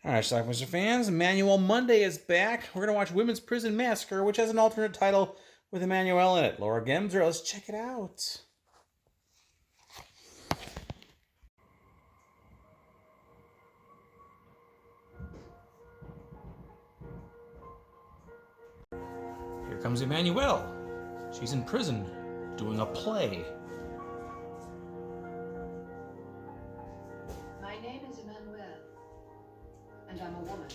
Alright, Schlockmeister fans, Emanuelle Monday is back. We're going to watch Women's Prison Massacre, which has an alternate title with Emanuelle in it. Laura Gemser, let's check it out. Here comes Emanuelle. She's in prison, doing a play. My name is Emanuelle, and I'm a woman.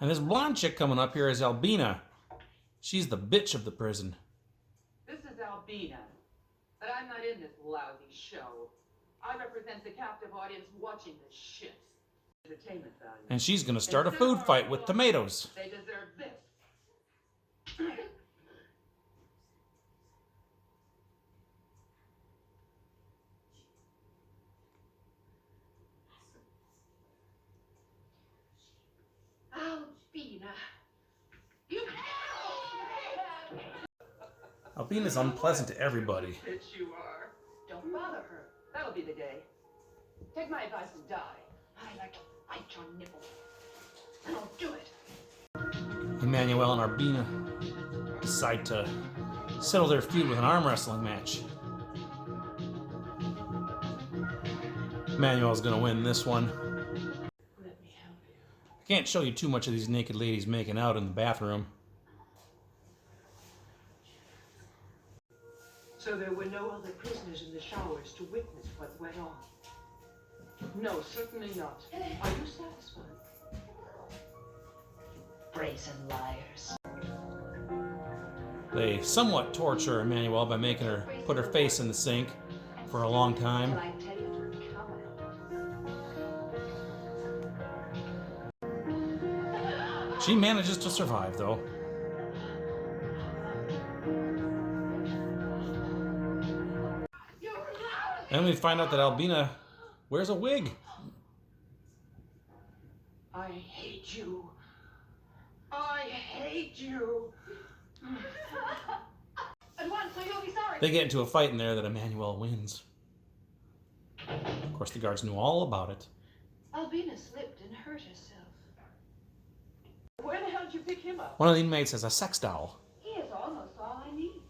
And this blonde chick coming up here is Albina. She's the bitch of the prison. This is Albina, but I'm not in this lousy show. I represent the captive audience watching this shit. Entertainment value. And she's gonna start a food fight with tomatoes. They deserve this. Albina. Albina's unpleasant to everybody. Bitch you are. Don't bother her. That'll be the day. Take my advice and die. I like to bite your nipple. And I'll do it. Emanuelle and Albina decide to settle their feud with an arm wrestling match. Emanuelle's gonna win this one. Let me help you. I can't show you too much of these naked ladies making out in the bathroom. So there were no other prisoners in the showers to witness what went on? No, certainly not. Are you satisfied? Brazen liars. They somewhat torture Emanuelle by making her put her face in the sink for a long time. Can I tell you to come out? She manages to survive, though. Then we find out that Albina wears a wig. I hate you. I hate you. At once, so you'll be sorry. They get into a fight in there that Emanuelle wins. Of course, the guards knew all about it. Albina slipped and hurt herself. Where the hell did you pick him up? One of the inmates has a sex doll. He is almost all I need.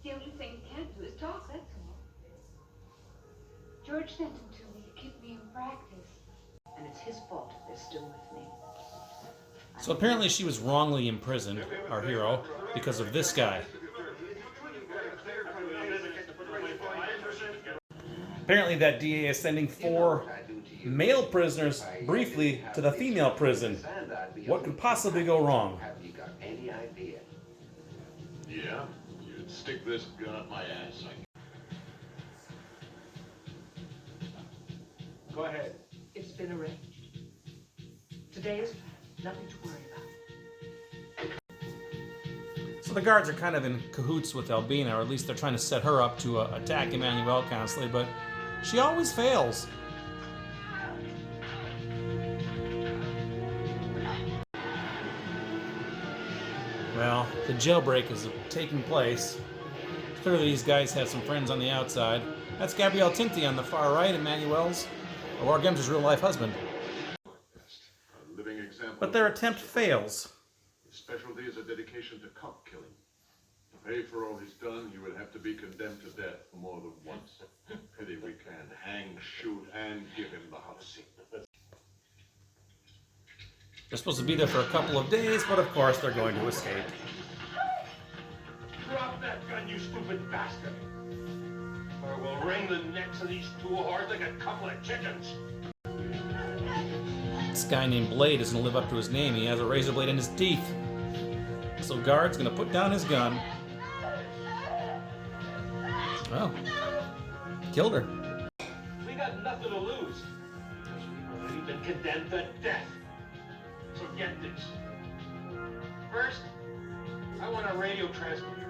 The only thing he can't do is talk, that's all. George sent him to me to keep me in practice. And it's his fault if they're still with me. So apparently she was wrongly imprisoned, our hero, because of this guy. Apparently that DA is sending 4 male prisoners briefly to the female prison. What could possibly go wrong? Have you got any idea? Yeah, you'd stick this gun up my ass. Go ahead. It's been arranged. Today is past. Nothing to worry about. So the guards are kind of in cahoots with Albina, or at least they're trying to set her up to attack Emanuelle constantly, but she always fails. Well, the jailbreak is taking place. Clearly these guys have some friends on the outside. That's Gabrielle Tinti on the far right, Emanuelle's, Laura Gemser's real-life husband. A living example. But their attempt fails. His specialty is a dedication to cop killing. To pay for all he's done, he would have to be condemned to death more than once. Pity we can hang, shoot, and give him the hot seat. They're supposed to be there for a couple of days, but of course they're going to escape. Drop that gun, you stupid bastard! Or we'll wring the necks of these 2 whores like a couple of chickens. This guy named Blade isn't gonna live up to his name. He has a razor blade in his teeth. So guard's gonna put down his gun. Well, killed her. We got nothing to lose. We've already been condemned to death. So get this. First, I want a radio transmitter.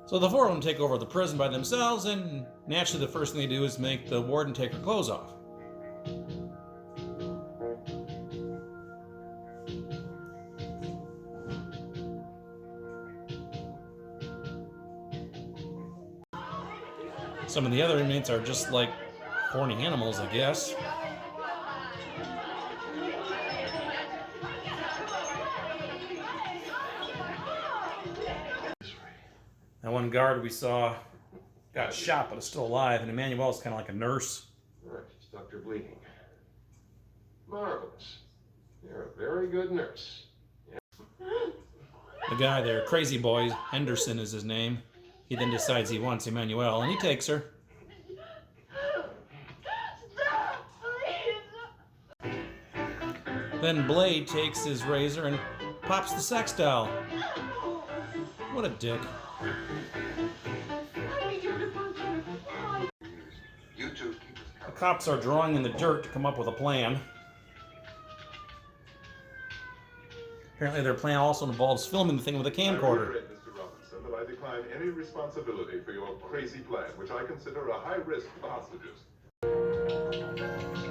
So the 4 of them take over the prison by themselves, and naturally the first thing they do is make the warden take her clothes off. Some of the other inmates are just like horny animals, I guess. That one guard we saw got shot but is still alive, and Emanuelle's kind of like a nurse. All right, stopped her bleeding. Marvelous. You're a very good nurse. The guy there, crazy boy, Henderson is his name. He then decides he wants Emanuelle, and he takes her. Stop, please. Then Blade takes his razor and pops the sex doll. What a dick. I need you to punch her. You two keep us The covered. cops are drawing in the dirt to come up with a plan. Apparently their plan also involves filming the thing with a I camcorder. reiterate, Mr. Robinson, that I decline any responsibility for your crazy plan, which I consider a high risk for hostages.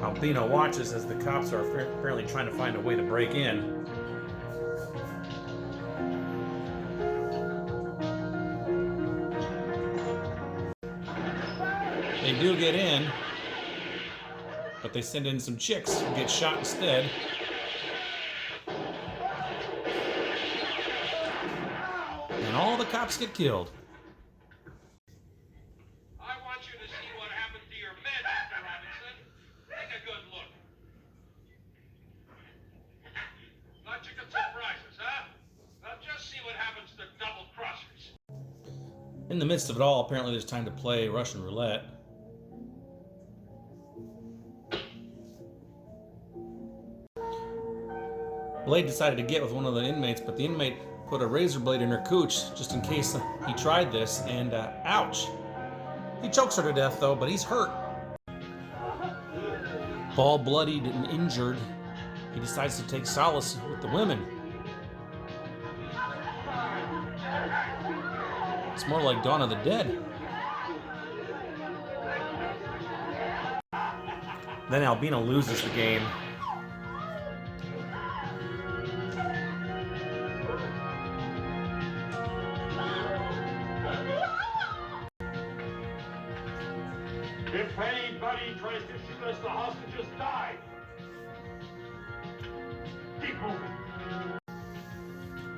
Albino watches as the cops are apparently trying to find a way to break in. They do get in, but they send in some chicks who get shot instead. And all the cops get killed. I want you to see what happened to your men, Mr. Robinson. Take a good look. Thought you could surprise us, huh? Now just see what happens to double crossers. In the midst of it all, apparently there's time to play Russian roulette. Blade decided to get with one of the inmates, but the inmate put a razor blade in her cooch just in case he tried this, and ouch. He chokes her to death though, but he's hurt. All bloodied and injured, he decides to take solace with the women. It's more like Dawn of the Dead. Then Albino loses the game. If anybody tries to shoot us, the hostages die. Keep moving.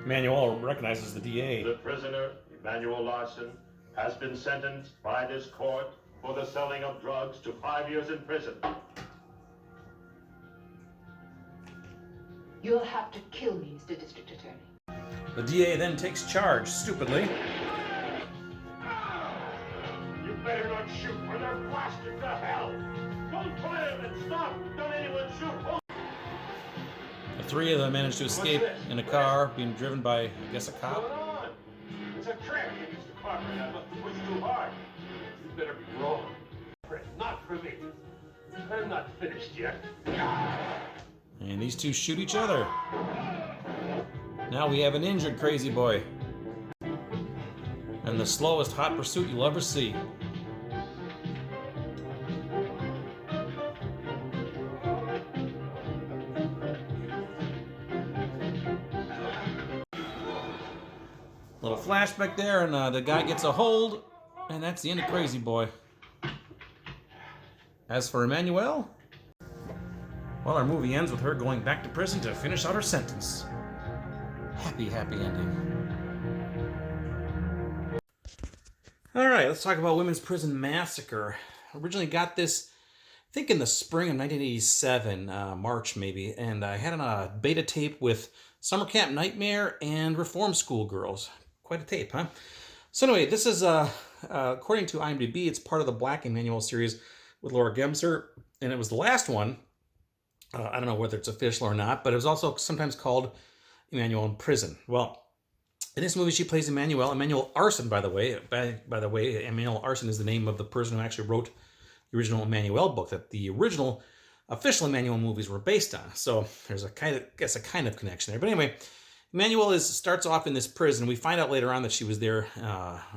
Emanuelle recognizes the DA. The prisoner, Emanuelle Larson, has been sentenced by this court for the selling of drugs to 5 years in prison. You'll have to kill me, Mr. District Attorney. The DA then takes charge, stupidly. You better not shoot or they're blasted to hell. Don't fire and stop. Don't anyone shoot. The three of them manage to escape in a car, being driven by, I guess, a What's cop. going on? It's a trick, Mr. Cartwright. I must have pushed too hard. You better be wrong. Not for me. I'm not finished yet. And these two shoot each other. Now we have an injured crazy boy. And the slowest hot pursuit you'll ever see. Little flashback there, and the guy gets a hold, and that's the end of Crazy Boy. As for Emanuelle, well, our movie ends with her going back to prison to finish out her sentence. Happy, happy ending. All right, let's talk about Women's Prison Massacre. Originally got this, I think in the spring of 1987, March maybe, and I had a beta tape with Summer Camp Nightmare and Reform School Girls. Quite a tape, huh? So anyway, this is, according to IMDb, it's part of the Black Emanuelle series with Laura Gemser, and it was the last one. I don't know whether it's official or not, but it was also sometimes called Emanuelle in Prison. Well, in this movie, she plays Emanuelle Arson, by the way. By the way, Emanuelle Arson is the name of the person who actually wrote the original Emanuelle book that the original official Emanuelle movies were based on. So there's a kind of connection there. But anyway, Emanuelle starts off in this prison. We find out later on that she was there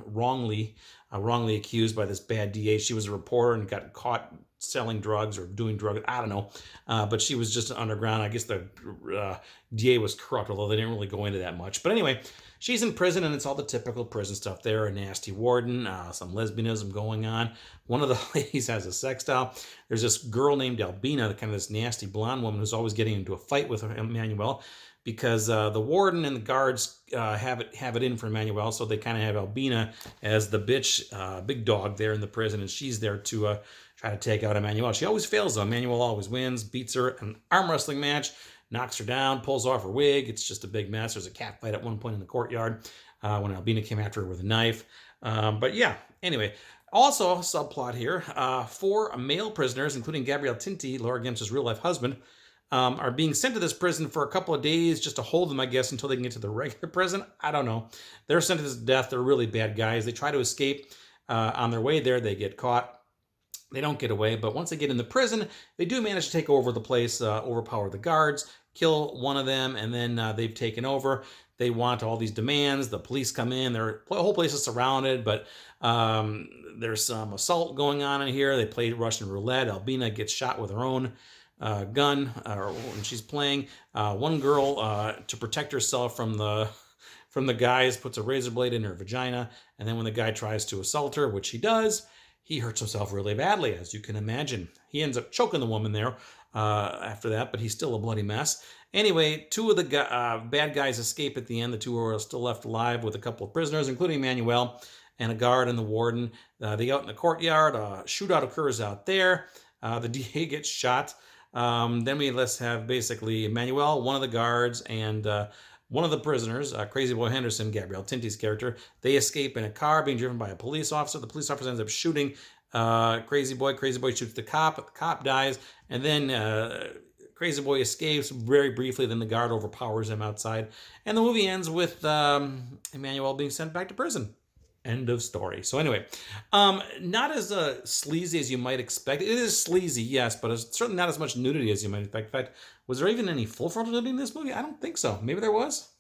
wrongly accused by this bad DA. She was a reporter and got caught selling drugs or doing drugs. I don't know. But she was just underground. I guess the DA was corrupt, although they didn't really go into that much. But anyway, she's in prison, and it's all the typical prison stuff there. A nasty warden, some lesbianism going on. One of the ladies has a sex doll. There's this girl named Albina, kind of this nasty blonde woman who's always getting into a fight with Emanuelle because the warden and the guards have it in for Emanuelle, so they kind of have Albina as the big dog there in the prison, and she's there to try to take out Emanuelle. She always fails, though. Emanuelle always wins, beats her in an arm wrestling match, knocks her down, pulls off her wig. It's just a big mess. There's a cat fight at one point in the courtyard when Albina came after her with a knife. But yeah, anyway. Also, a subplot here, 4 male prisoners, including Gabriel Tinti, Laura Gems's real-life husband, are being sent to this prison for a couple of days just to hold them, I guess, until they can get to the regular prison. I don't know. They're sentenced to death. They're really bad guys. They try to escape. On their way there, they get caught. They don't get away, but once they get in the prison, they do manage to take over the place, overpower the guards, kill one of them, and then they've taken over. They want all these demands. The police come in. The whole place is surrounded, but there's some assault going on in here. They play Russian roulette. Albina gets shot with her own gun when she's playing. One girl, to protect herself from the guys, puts a razor blade in her vagina, and then when the guy tries to assault her, which he does, he hurts himself really badly, as you can imagine. He ends up choking the woman there after that, but he's still a bloody mess. Anyway, 2 of the bad guys escape at the end. The 2 are still left alive with a couple of prisoners, including Emanuelle and a guard and the warden. They go out in the courtyard. A shootout occurs out there. The DA gets shot. Then we have basically Emanuelle, one of the guards, and one of the prisoners, Crazy Boy Henderson, Gabriel Tinti's character. They escape in a car being driven by a police officer. The police officer ends up shooting Crazy Boy. Crazy Boy shoots the cop. The cop dies. And then Crazy Boy escapes very briefly. Then the guard overpowers him outside. And the movie ends with Emanuelle being sent back to prison. End of story. So anyway, not as sleazy as you might expect. It is sleazy, yes, but it's certainly not as much nudity as you might expect. In fact, was there even any full frontal nudity in this movie? I don't think so. Maybe there was.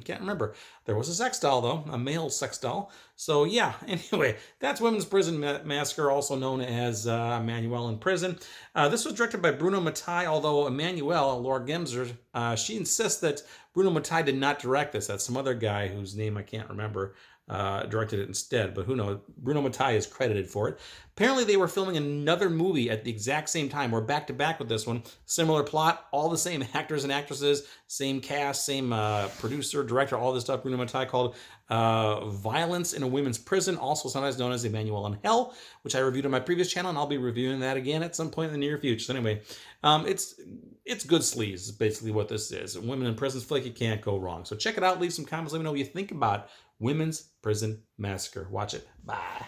Can't remember. There was a sex doll, though, a male sex doll. So yeah, anyway, that's Women's Prison Massacre, also known as Emanuelle in Prison. This was directed by Bruno Matai, although Emanuelle, Laura Gemser, she insists that Bruno Matai did not direct this. That's some other guy whose name I can't remember. Directed it instead, but who knows? Bruno Matai is credited for it. Apparently, they were filming another movie at the exact same time. We're back to back with this one. Similar plot, all the same actors and actresses, same cast, same producer, director, all this stuff. Bruno Matai called Violence in a Women's Prison, also sometimes known as Emanuelle in Hell, which I reviewed on my previous channel, and I'll be reviewing that again at some point in the near future. So anyway, it's good sleaze, is basically what this is. Women in prisons feel like you can't go wrong. So check it out. Leave some comments. Let me know what you think about Women's Prison Massacre. Watch it. Bye.